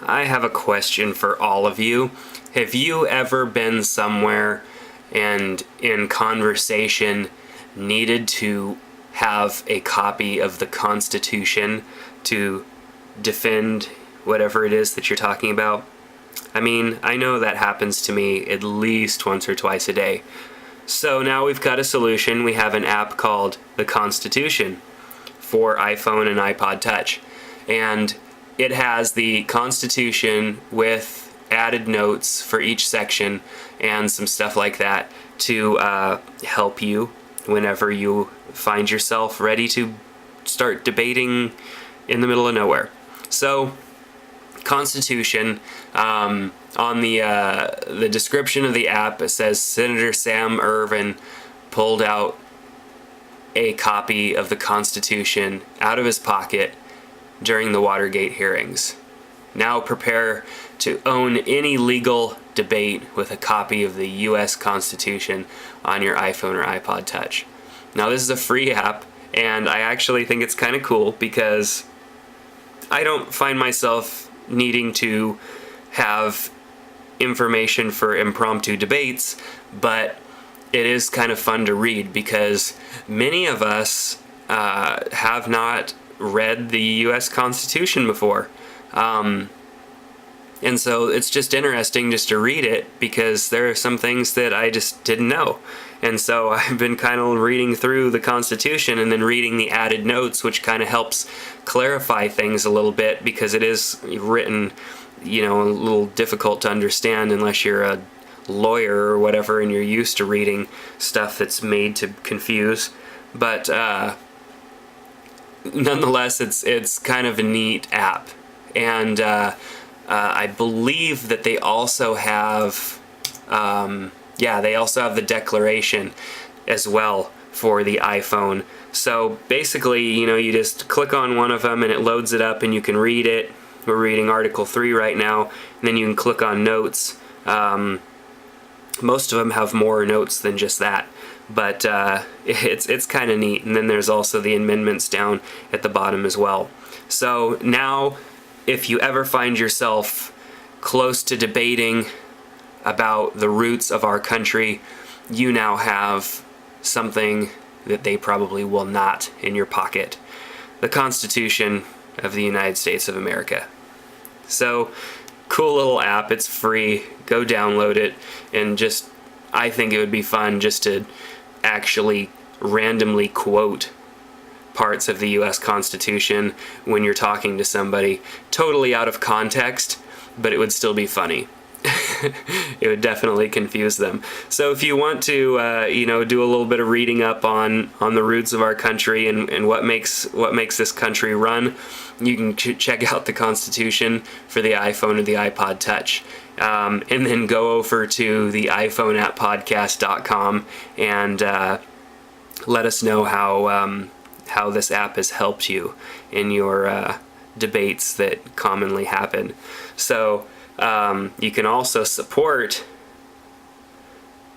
I have a question for all of you. Have you ever been somewhere and in conversation needed to have a copy of the Constitution to defend whatever it is that you're talking about? I mean, I know that happens to me at least once or twice a day. So now we've got a solution. We have an app called the Constitution for iPhone and iPod Touch. And it has the Constitution with added notes for each section and some stuff like that to help you whenever you find yourself ready to start debating in the middle of nowhere. So, Constitution, on the description of the app, it says Senator Sam Ervin pulled out a copy of the Constitution out of his pocket during the Watergate hearings. Now prepare to own any legal debate with a copy of the U.S. Constitution on your iPhone or iPod Touch. Now this is a free app, and I actually think it's kind of cool because I don't find myself needing to have information for impromptu debates, but it is kind of fun to read because many of us have not read the U.S. Constitution before. And so it's just interesting just to read it because there are some things that I just didn't know. And so I've been kind of reading through the Constitution and then reading the added notes, which kind of helps clarify things a little bit because it is written, a little difficult to understand unless you're a lawyer or whatever and you're used to reading stuff that's made to confuse. But nonetheless, it's kind of a neat app. And I believe that they also have, they also have the declaration as well for the iPhone. So basically, you just click on one of them and it loads it up and you can read it. We're reading Article 3 right now, and then you can click on notes. Most of them have more notes than just that, but it's kind of neat. And then there's also the amendments down at the bottom as well. So now, if you ever find yourself close to debating about the roots of our country, you now have something that they probably will not in your pocket: the Constitution of the United States of America. So, cool little app. It's free. Go download it, and I think it would be fun just to actually randomly quote parts of the U.S. Constitution when you're talking to somebody, totally out of context, but it would still be funny. It would definitely confuse them. So if you want to, do a little bit of reading up on the roots of our country and what makes this country run, you can check out the Constitution for the iPhone or the iPod Touch. And then go over to the iPhoneAppPodcast.com and let us know how this app has helped you in your debates that commonly happen. So you can also support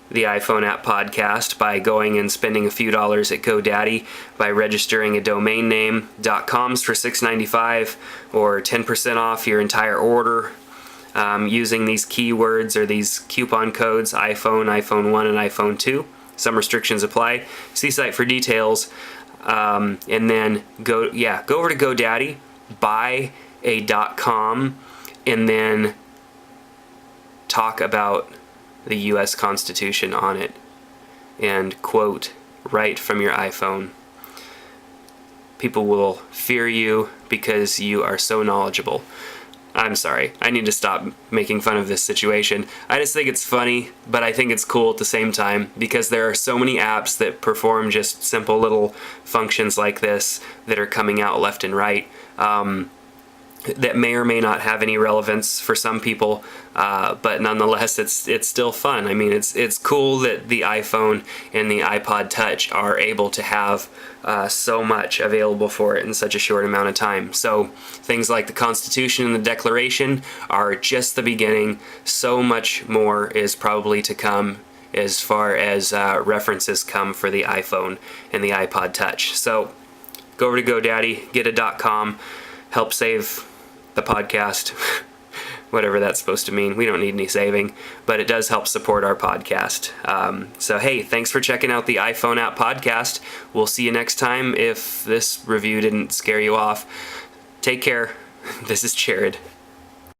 the iPhone App Podcast by going and spending a few dollars at GoDaddy by registering a domain name. .coms for $6.95 or 10% off your entire order using these keywords or these coupon codes: iPhone, iPhone 1, and iPhone 2. Some restrictions apply. See site for details. And then go over to GoDaddy, buy a .com, and then talk about the U.S. Constitution on it and quote right from your iPhone. People will fear you because you are so knowledgeable. I'm sorry, I need to stop making fun of this situation. I just think it's funny, but I think it's cool at the same time because there are so many apps that perform just simple little functions like this that are coming out left and right. That may or may not have any relevance for some people, but nonetheless, it's still fun. I mean, it's cool that the iPhone and the iPod Touch are able to have so much available for it in such a short amount of time. So things like the Constitution and the Declaration are just the beginning. So much more is probably to come as far as references come for the iPhone and the iPod Touch. So go over to GoDaddy, get a .com, help save the podcast. whatever that's supposed to mean. We don't need any saving, but it does help support our podcast. So hey, thanks for checking out the iPhone app podcast. We'll see you next time if this review didn't scare you off. Take care. This is Jared.